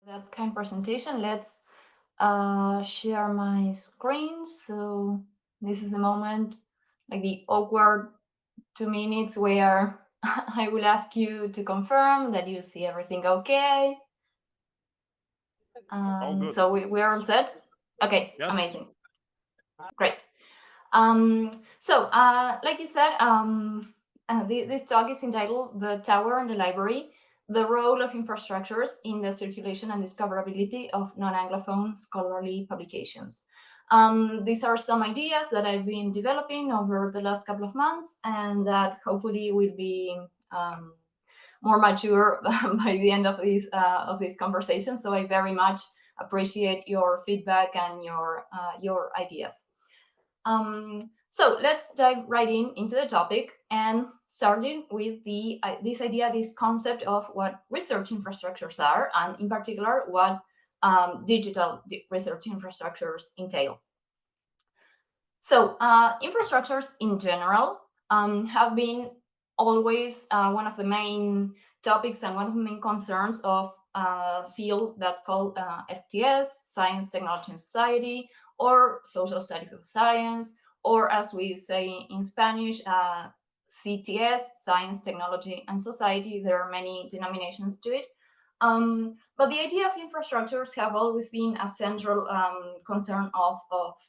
That kind of presentation, let's share my screen. So this is the moment, like the awkward 2 minutes where I will ask you to confirm that you see everything okay. All good. So we are all set? Okay, Yes. amazing. Great. Like you said, this talk is entitled The Tower and the Library, the Role of Infrastructures in the Circulation and Discoverability of Non-Anglophone Scholarly Publications. These are some ideas that I've been developing over the last couple of months and that hopefully will be more mature by the end of this conversation. So I very much appreciate your feedback and your ideas. So let's dive right into the topic and starting with this idea, this concept of what research infrastructures are, and in particular, what digital research infrastructures entail. So infrastructures in general have been always one of the main topics and one of the main concerns of a field that's called STS, Science, Technology, and Society, or Social Studies of Science, or as we say in Spanish, CTS, Science, Technology, and Society. There are many denominations to it. But the idea of infrastructures have always been a central concern of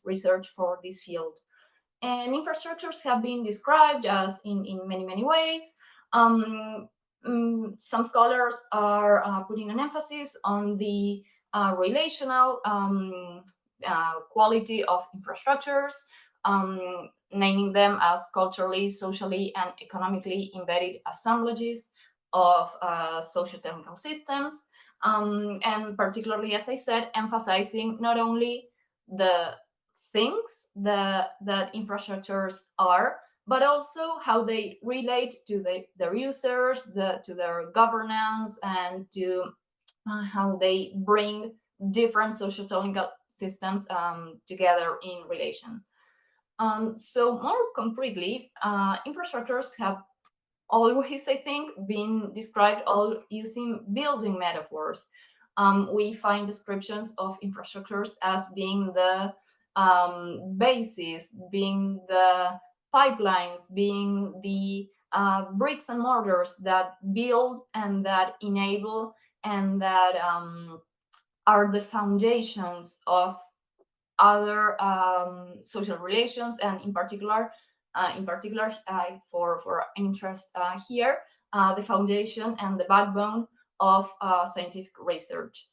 research for this field. And infrastructures have been described as in many, many ways. Some scholars are putting an emphasis on the relational quality of infrastructures, naming them as culturally, socially, and economically embedded assemblages of socio-technical systems, and particularly, as I said, emphasizing not only the things that infrastructures are, but also how they relate to their users, to their governance, and to how they bring different socio-technical systems together in relation. So more concretely, infrastructures have always, I think, been described all using building metaphors. We find descriptions of infrastructures as being the bases, being the pipelines, being the bricks and mortars that build and that enable and that are the foundations of other social relations, and in particular, for interest here, the foundation and the backbone of scientific research.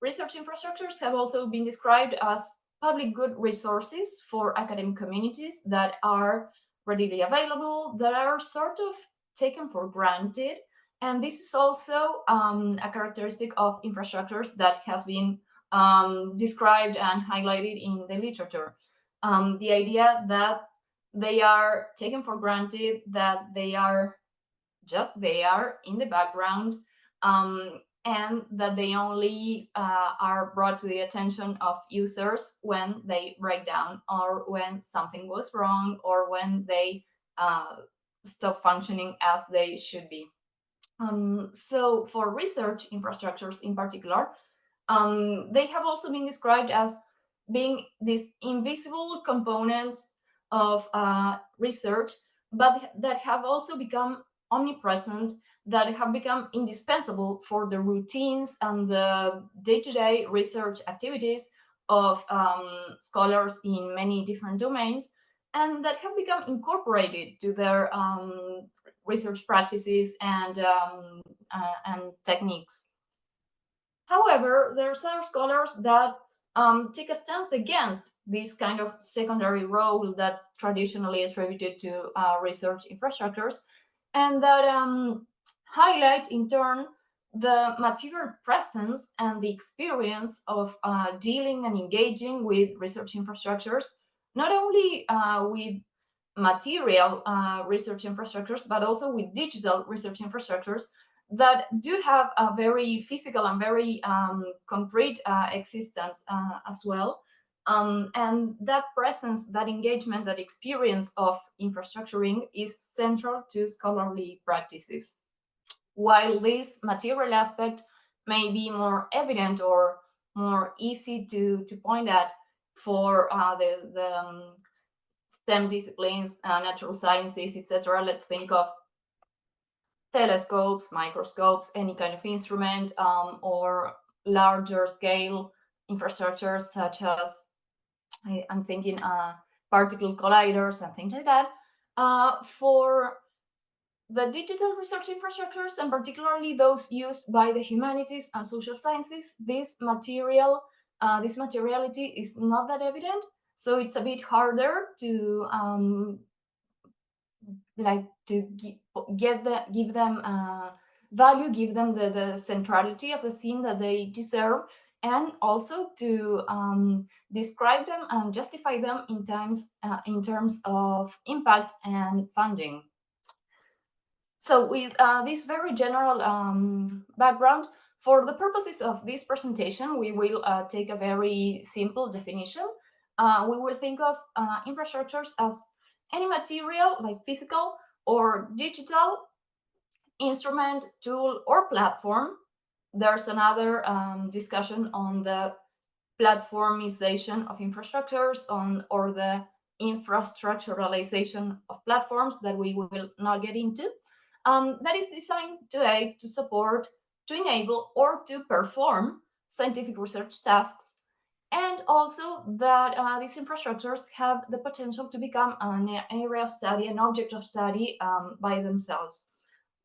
Research infrastructures have also been described as public good resources for academic communities that are readily available, that are sort of taken for granted. And this is also a characteristic of infrastructures that has been described and highlighted in the literature. The idea that they are taken for granted, that they are just there in the background, and that they only are brought to the attention of users when they break down, or when something goes wrong, or when they stop functioning as they should be. So for research infrastructures in particular, they have also been described as being these invisible components of research, but that have also become omnipresent, that have become indispensable for the routines and the day-to-day research activities of scholars in many different domains, and that have become incorporated to their research practices and techniques. However, there are some scholars that take a stance against this kind of secondary role that's traditionally attributed to research infrastructures, and that highlight in turn the material presence and the experience of dealing and engaging with research infrastructures, not only with material research infrastructures, but also with digital research infrastructures that do have a very physical and very concrete existence as well. And that presence, that engagement, that experience of infrastructuring is central to scholarly practices. While this material aspect may be more evident or more easy to point at for the STEM disciplines, natural sciences, etc. Let's think of telescopes, microscopes, any kind of instrument, or larger scale infrastructures such as, I'm thinking particle colliders and things like that. For the digital research infrastructures, and particularly those used by the humanities and social sciences, this materiality is not that evident, so it's a bit harder to give them value, give them the centrality of the scene that they deserve, and also to describe them and justify them in terms of impact and funding. So with this very general background, for the purposes of this presentation, we will take a very simple definition. We will think of infrastructures as any material, like physical or digital, instrument, tool, or platform. There's another discussion on the platformization of infrastructures or the infrastructuralization of platforms that we will not get into. That is designed to aid, to support, to enable, or to perform scientific research tasks, and also that these infrastructures have the potential to become an area of study, an object of study by themselves.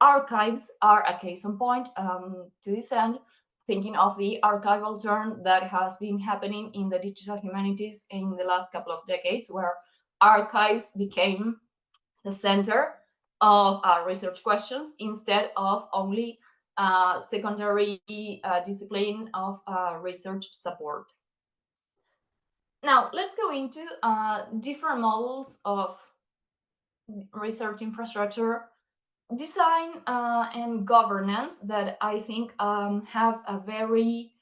Archives are a case in point to this end, thinking of the archival turn that has been happening in the digital humanities in the last couple of decades, where archives became the center of research questions instead of only secondary discipline of research support. Now, let's go into different models of research infrastructure design and governance that I think have a very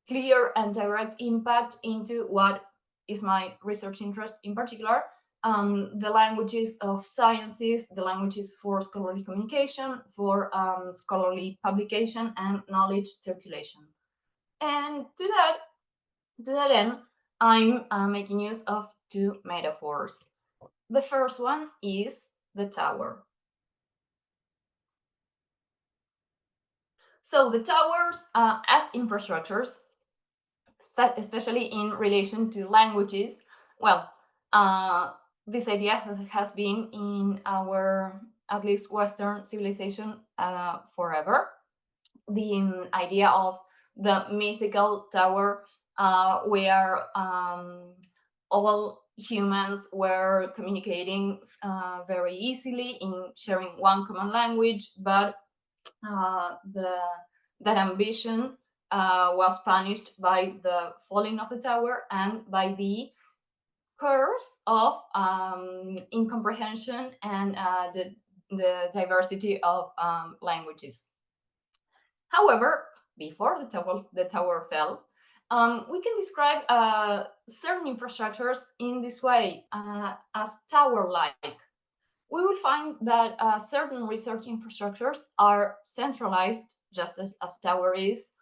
clear and direct impact into what is my research interest in particular, the languages of sciences, the languages for scholarly communication, for scholarly publication and knowledge circulation. And to that end, I'm making use of two metaphors. The first one is the tower. So the towers as infrastructures, especially in relation to languages, well, this idea has been in our, at least Western civilization, forever. The idea of the mythical tower where all humans were communicating very easily in sharing one common language, but that ambition was punished by the falling of the tower and by the curse of incomprehension and the diversity of languages. However, before the tower fell, we can describe certain infrastructures in this way as tower-like. We will find that certain research infrastructures are centralized, just as tower is.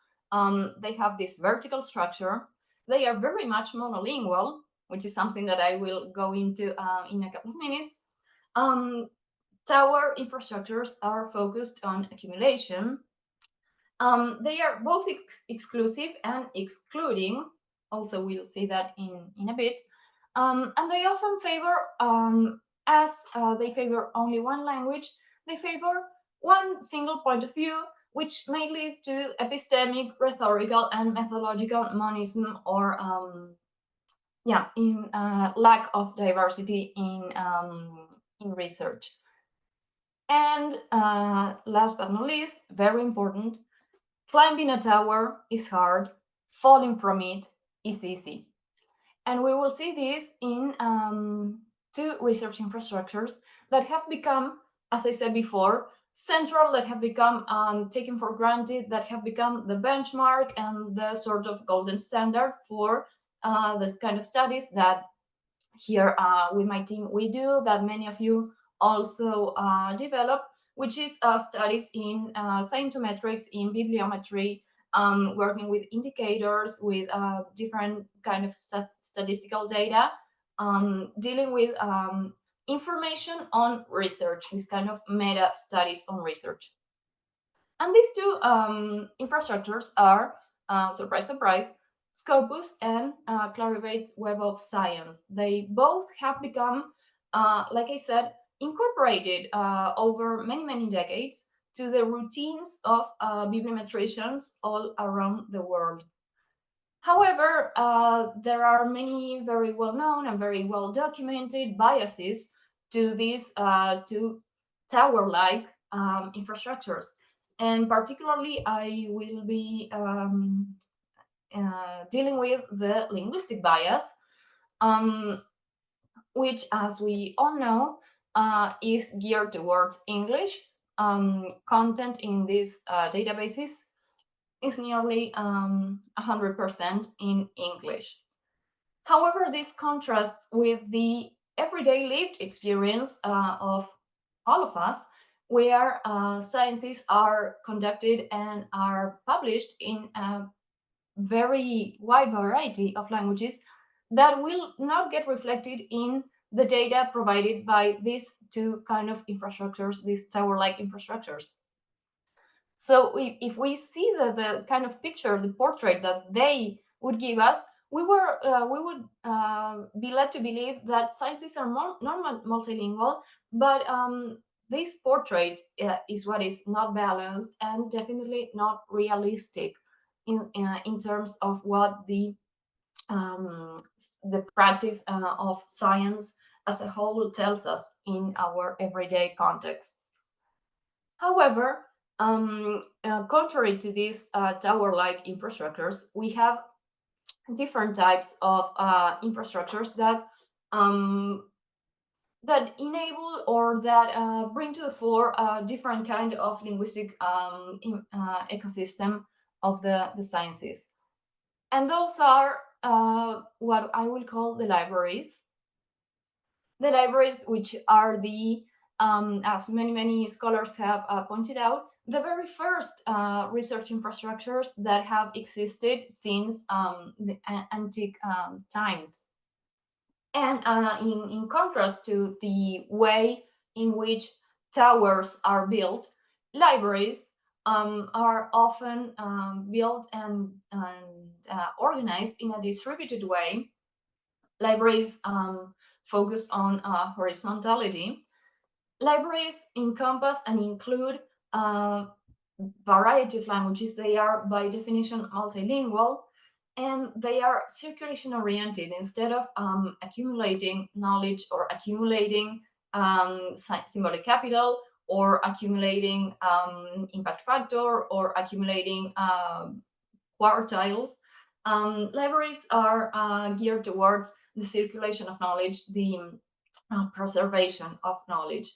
They have this vertical structure. They are very much monolingual, which is something that I will go into in a couple of minutes. Tower infrastructures are focused on accumulation. They are both exclusive and excluding. Also, we'll see that in a bit. And they often favor, as they favor only one language, they favor one single point of view, which may lead to epistemic, rhetorical, and methodological monism, or lack of diversity in research. And last but not least, very important, climbing a tower is hard, falling from it is easy. And we will see this in two research infrastructures that have become, as I said before, central, that have become taken for granted, that have become the benchmark and the sort of golden standard for the kind of studies that here with my team we do, that many of you also develop, which is studies in scientometrics, in bibliometry, working with indicators, with different kind of statistical data, dealing with information on research, this kind of meta studies on research. And these two infrastructures are, surprise, surprise, Scopus and Clarivate's Web of Science. They both have become, like I said, incorporated over many, many decades to the routines of bibliometricians all around the world. However, there are many very well-known and very well-documented biases to these two tower-like infrastructures. And particularly, I will be dealing with the linguistic bias, which, as we all know, is geared towards English. Content in these databases is nearly 100% in English. However, this contrasts with the everyday lived experience of all of us, where sciences are conducted and are published in a very wide variety of languages that will not get reflected in the data provided by these two kind of infrastructures, these tower-like infrastructures. So if we see the kind of picture, the portrait that they would give us, we would be led to believe that sciences are more multilingual, but this portrait is what is not balanced and definitely not realistic in terms of what the practice of science as a whole tells us in our everyday contexts. However, contrary to these tower-like infrastructures, we have different types of infrastructures that that enable or that bring to the fore a different kind of linguistic ecosystem of the sciences. And those are what I will call the libraries. The libraries, which are the, as many scholars have pointed out, the very first research infrastructures that have existed since the antique times. And in contrast to the way in which towers are built, libraries are often built and organized in a distributed way. Libraries focus on horizontality. Libraries encompass and include a variety of languages. They are, by definition, multilingual, and they are circulation oriented. Instead of accumulating knowledge or accumulating symbolic capital or accumulating impact factor or accumulating quartiles, libraries are geared towards the circulation of knowledge, the preservation of knowledge.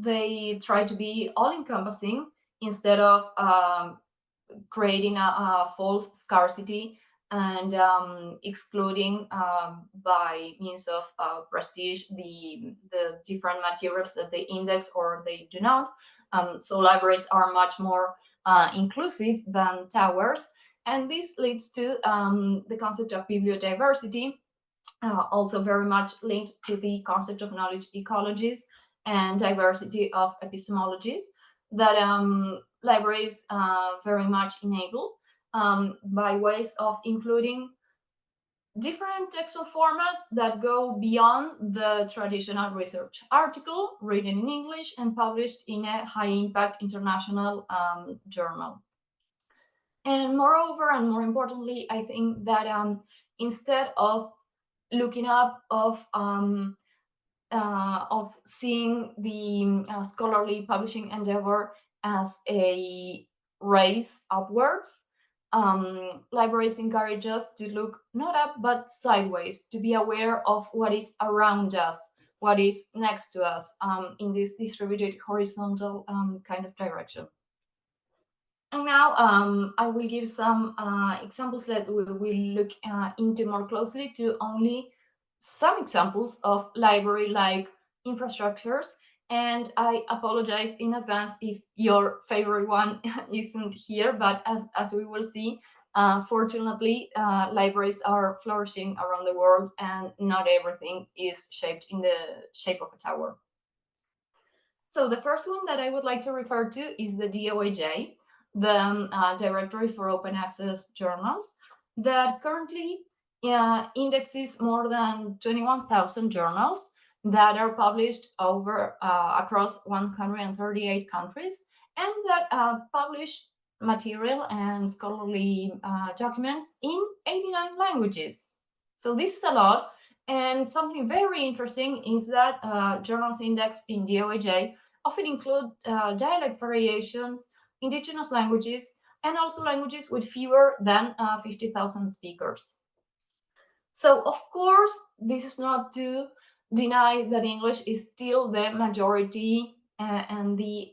They try to be all-encompassing instead of creating a false scarcity and excluding by means of prestige the different materials that they index or they do not. So libraries are much more inclusive than towers, and this leads to the concept of bibliodiversity, also very much linked to the concept of knowledge ecologies and diversity of epistemologies that libraries very much enable by ways of including different textual formats that go beyond the traditional research article written in English and published in a high-impact international journal. And moreover, and more importantly, I think that instead of looking up of seeing the scholarly publishing endeavor as a race upwards, libraries encourage us to look not up but sideways, to be aware of what is around us, what is next to us in this distributed horizontal kind of direction. And now I will give some examples that we will look into more closely, to only some examples of library-like infrastructures. And I apologize in advance if your favorite one isn't here, but as we will see, fortunately, libraries are flourishing around the world, and not everything is shaped in the shape of a tower. So the first one that I would like to refer to is the DOAJ, the Directory for Open Access Journals, that currently indexes more than 21,000 journals that are published across 138 countries, and that publish material and scholarly documents in 89 languages. So this is a lot. And something very interesting is that journals indexed in DOAJ often include dialect variations, indigenous languages, and also languages with fewer than 50,000 speakers. So, of course, this is not to deny that English is still the majority and the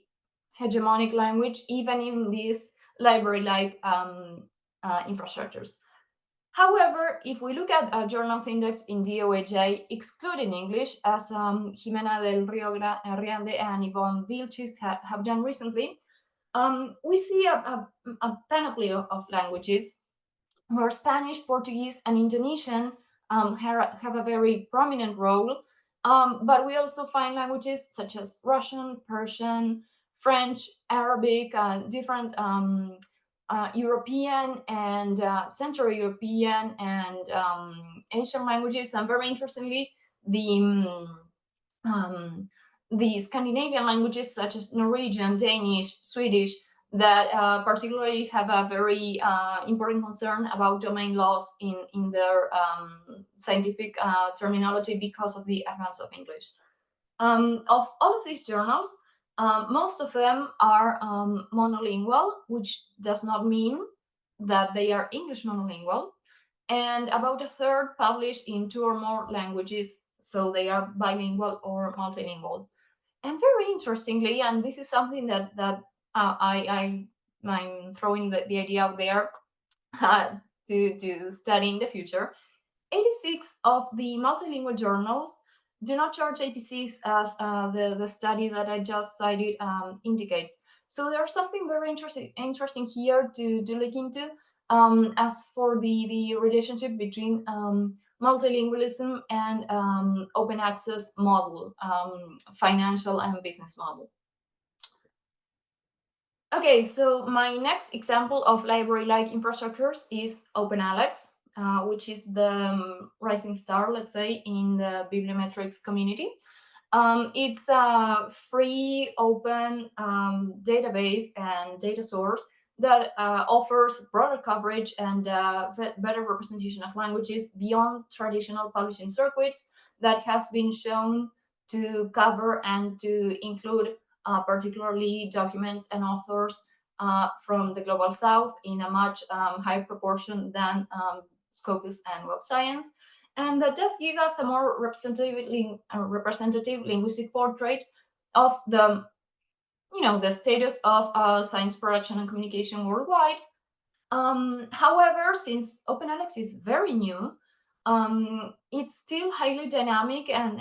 hegemonic language, even in these library-like infrastructures. However, if we look at journals indexed in DOAJ, excluding English, as Jimena del Rio Grande and Yvonne Vilchis have done recently, we see a panoply of languages where Spanish, Portuguese, and Indonesian have a very prominent role. But we also find languages such as Russian, Persian, French, Arabic, different European and Central European and Asian languages, and very interestingly, the Scandinavian languages such as Norwegian, Danish, Swedish, that particularly have a very important concern about domain laws in their scientific terminology because of the advance of English. Of all of these journals, most of them are monolingual, which does not mean that they are English monolingual, and about a third publish in 2 or more languages, so they are bilingual or multilingual. And very interestingly, and this is something that I'm throwing the idea out there to study in the future, 86 of the multilingual journals do not charge APCs as the study that I just cited indicates. So there's something very interesting here to look into as for the relationship between multilingualism and open access model, financial and business model. Okay, so my next example of library-like infrastructures is OpenAlex, which is the rising star, let's say, in the bibliometrics community. It's a free, open database and data source that offers broader coverage and better representation of languages beyond traditional publishing circuits that has been shown to cover and to include particularly documents and authors from the Global South in a much higher proportion than Scopus and Web Science. And that does give us a more representative linguistic portrait of the status of science production and communication worldwide. However, since OpenAlex is very new, it's still highly dynamic and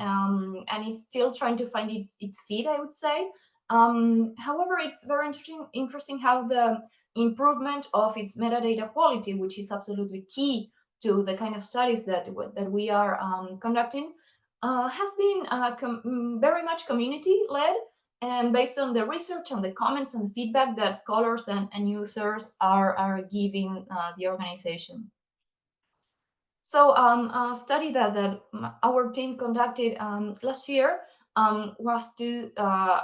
it's still trying to find its feet, I would say. However, it's very interesting how the improvement of its metadata quality, which is absolutely key to the kind of studies that we are conducting, has been very much community-led and based on the research and the comments and the feedback that scholars and users are giving the organization. So a study that our team conducted last year was to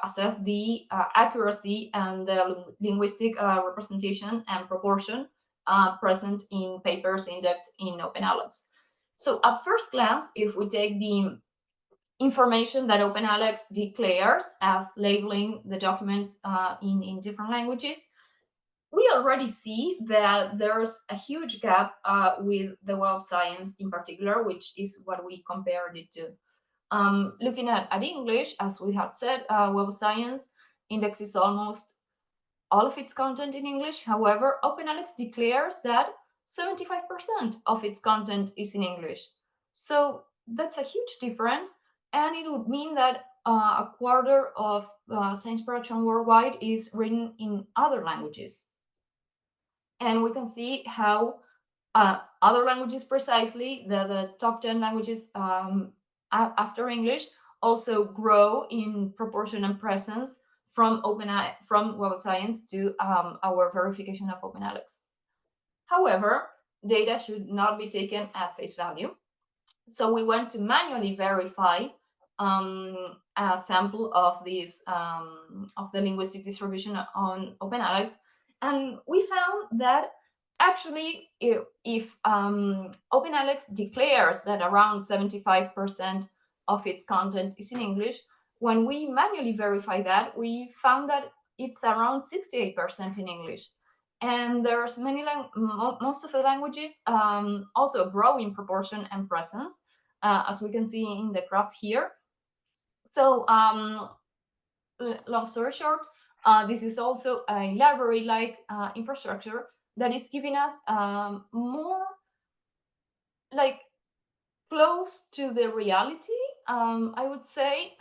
assess the accuracy and the linguistic representation and proportion present in papers indexed in OpenAlex. So at first glance, if we take the information that OpenAlex declares as labeling the documents in different languages, we already see that there's a huge gap with the Web Science in particular, which is what we compared it to. Looking at English, as we have said, Web Science indexes almost all of its content in English. However, OpenAlex declares that 75% of its content is in English. So that's a huge difference. And it would mean that a quarter of science production worldwide is written in other languages. And we can see how other languages, precisely the top 10 languages after English, also grow in proportion and presence from from Web of Science to our verification of OpenAlex. However, data should not be taken at face value. So we went to manually verify a sample of this of the linguistic distribution on OpenAlex, and we found that actually if OpenAlex declares that around 75% of its content is in English, when we manually verify that, we found that it's around 68% in English. And there's most of the languages also grow in proportion and presence, as we can see in the graph here. So long story short, this is also a library-like infrastructure that is giving us more like close to the reality, I would say,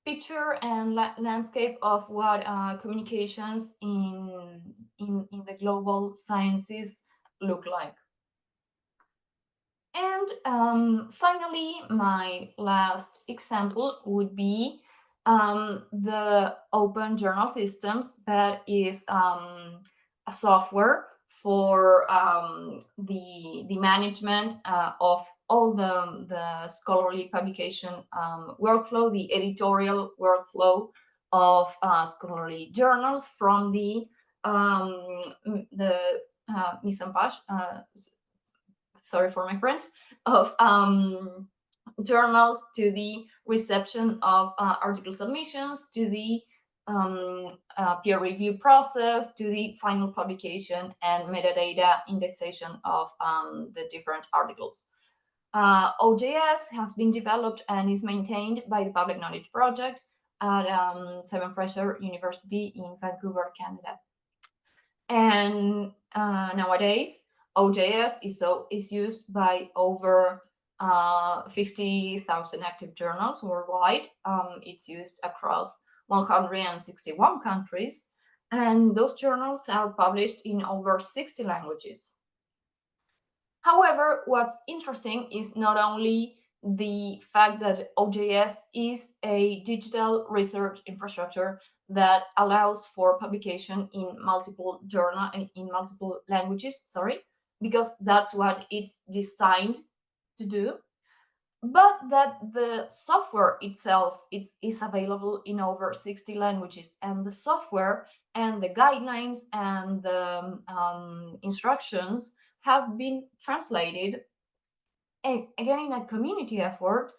picture and landscape of what communications in the global sciences look like. And finally, my last example would be the Open Journal Systems, that is a software for the management of all the scholarly publication workflow, the editorial workflow of scholarly journals from the mise en page, sorry for my French, of journals, to the reception of article submissions, to the peer review process, to the final publication and metadata indexation of the different articles. OJS has been developed and is maintained by the Public Knowledge Project at Simon Fraser University in Vancouver, Canada. And nowadays, OJS is used by over 50,000 active journals worldwide. It's used across 161 countries, and those journals are published in over 60 languages. However, what's interesting is not only the fact that OJS is a digital research infrastructure that allows for publication in multiple languages, because that's what it's designed to do, but that the software itself is available in over 60 languages, and the software and the guidelines and the instructions have been translated, again in a community effort,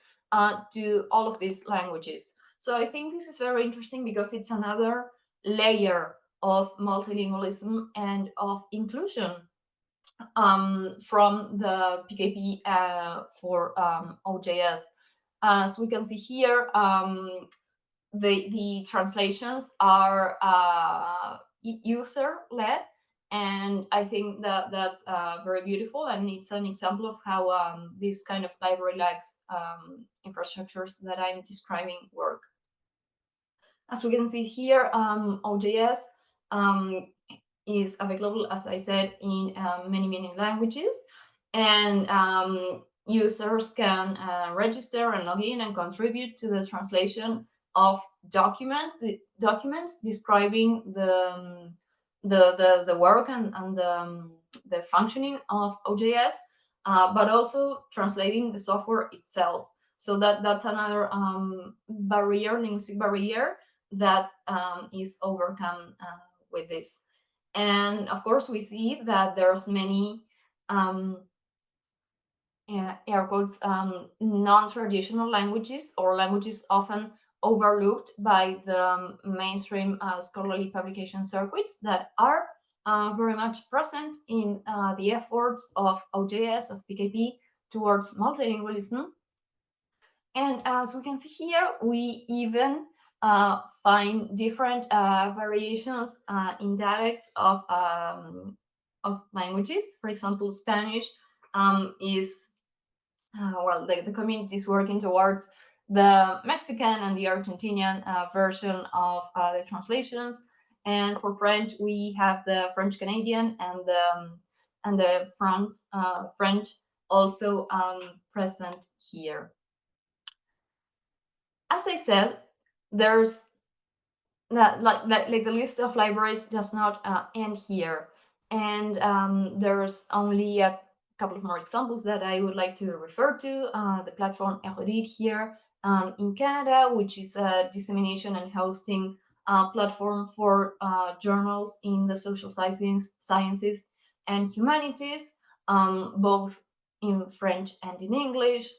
to all of these languages. So I think this is very interesting because it's another layer of multilingualism and of inclusion from the PKP for OJS. As we can see here, the translations are user-led, and I think that that's very beautiful, and it's an example of how these kind of library-like infrastructures that I'm describing work. As we can see here, OJS is available, as I said, in many languages, and users can register and log in and contribute to the translation of documents describing the work and the functioning of OJS, but also translating the software itself. So that's another linguistic barrier that is overcome with this. And of course, we see that there's many air quotes non-traditional languages, or languages often overlooked by the mainstream scholarly publication circuits, that are very much present in the efforts of OJS, of PKP, towards multilingualism. And as we can see here, we even find different variations in dialects of languages. For example, Spanish is well, the community is working towards the Mexican and the Argentinian version of the translations. And for French, we have the French Canadian and the French also present here. As I said, there's like the list of libraries does not end here, and there's only a couple of more examples that I would like to refer to. The platform Erudit here in Canada, which is a dissemination and hosting platform for journals in the social sciences and humanities, both in French and in English.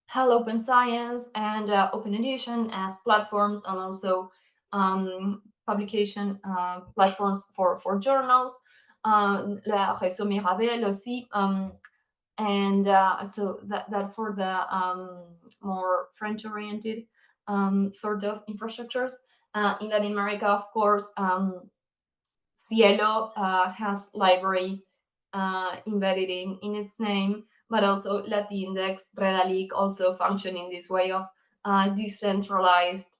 Hello Open Science and Open Edition as platforms, and also publication platforms for journals. La Réseau Mirabel aussi. And so that for the more French-oriented sort of infrastructures. In Latin America, of course, Cielo has library embedded in its name, but also Latindex, Redalic also function in this way of decentralized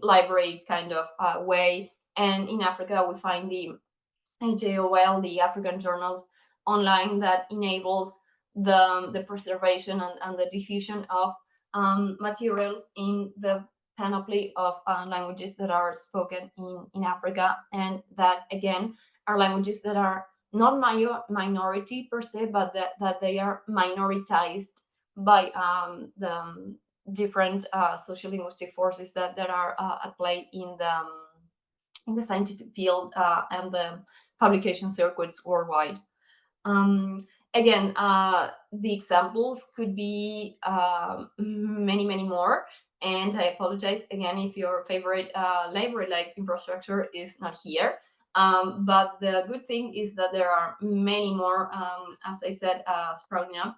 library kind of way. And in Africa, we find the AJOL, the African Journals Online, that enables the preservation and the diffusion of materials in the panoply of languages that are spoken in Africa, and that again are languages that are not minority per se, but that they are minoritized by the different social linguistic forces that are at play in the scientific field and the publication circuits worldwide. Again, the examples could be many more, and I apologize again if your favorite library-like infrastructure is not here. But the good thing is that there are many more, as I said, sprouting up,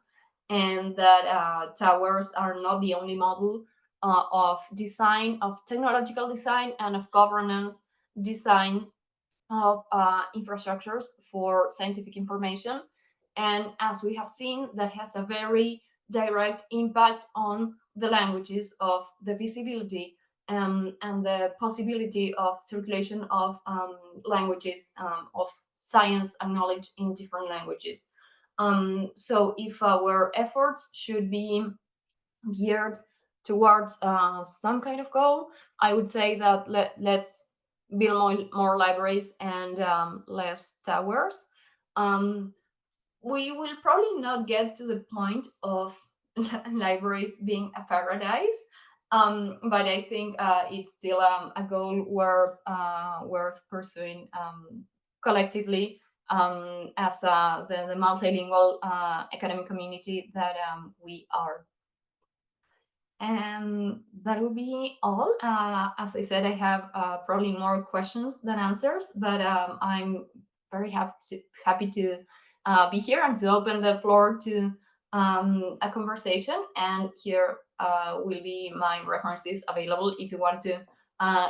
and that towers are not the only model of design, of technological design, and of governance design of infrastructures for scientific information. And as we have seen, that has a very direct impact on the languages of the visibility and the possibility of circulation of languages, of science and knowledge in different languages. So if our efforts should be geared towards some kind of goal, I would say that let's build more libraries and less towers. We will probably not get to the point of libraries being a paradise, but I think it's still a goal worth pursuing collectively as the multilingual academic community that we are. And that will be all. As I said, I have probably more questions than answers, but I'm very happy to be here and to open the floor to a conversation. And here will be my references available if you want to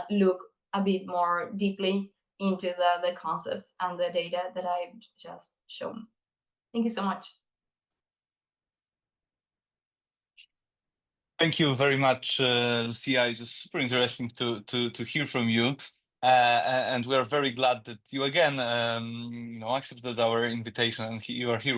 look a bit more deeply into the concepts and the data that I've just shown. Thank you so much. Thank you very much, Lucia. It's just super interesting to hear from you, and we are very glad that you again, accepted our invitation and you are here.